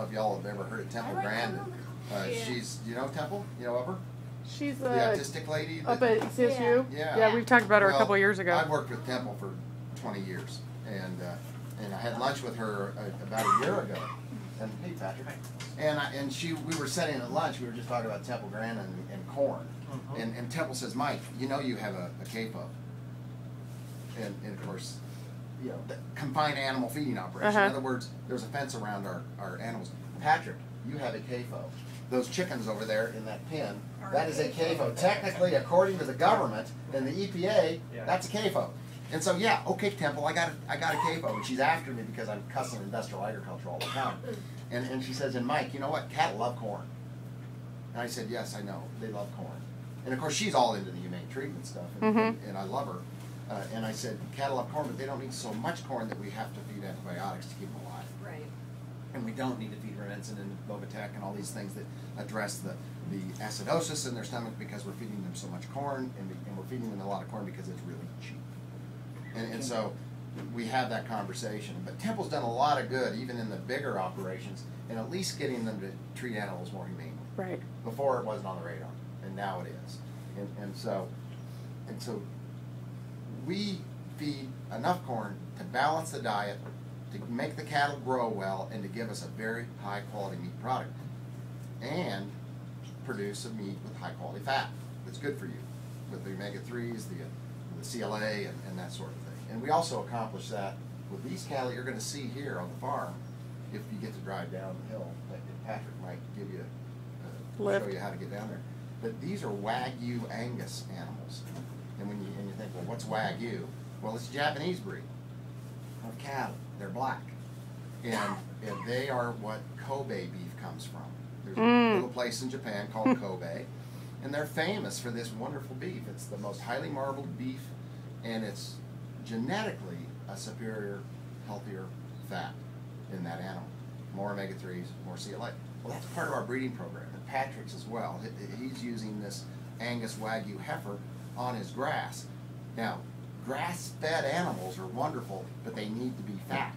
if y'all have ever heard of Temple Grandin. She's, you know Temple? You know of her? She's the autistic lady up at CSU. Yeah. Yeah, we've talked about her a couple of years ago. I've worked with Temple for 20 years, and I had lunch with her about a year ago. And hey, Patrick. And we were sitting at lunch. We were just talking about Temple Grandin and corn. And Temple says, Mike, you know you have a CAFO. And of course, you know, confined animal feeding operation. In other words, there's a fence around our animals. Patrick, you have a CAFO. Those chickens over there in that pen, that is a CAFO. Technically, according to the government and the EPA, that's a CAFO. And so, yeah, okay, Temple, I got a CAFO. And she's after me because I'm cussing industrial agriculture all the time. And she says, and Mike, you know what? Cattle love corn. And I said, yes, I know. They love corn. And of course, she's all into the humane treatment stuff, and I love her. And I said, cattle love corn, but they don't need so much corn that we have to feed antibiotics to keep them alive. Right. And we don't need to feed Rinensin and Bovitec and all these things that address the acidosis in their stomach because we're feeding them so much corn, and we're feeding them a lot of corn because it's really cheap. And so we have that conversation. But Temple's done a lot of good, even in the bigger operations, in at least getting them to treat animals more humanely. Right. Before it wasn't on the radar, and now it is. And so we feed enough corn to balance the diet, to make the cattle grow well, and to give us a very high quality meat product, and produce a meat with high quality fat that's good for you, with the omega-3s, the CLA, and that sort of thing. And we also accomplish that with these cattle you're going to see here on the farm. If you get to drive down the hill, like Patrick might give you, show you how to get down there. But these are Wagyu Angus animals. And when you think, well, what's Wagyu? Well, it's a Japanese breed of cattle. They're black. And they are what Kobe beef comes from. There's a little place in Japan called Kobe. And they're famous for this wonderful beef. It's the most highly marbled beef, and it's genetically a superior, healthier fat in that animal. More omega-3s, more CLA. Well, that's part of our breeding program, and Patrick's as well. He's using this Angus Wagyu heifer on his grass. Now, grass-fed animals are wonderful, but they need to be fat.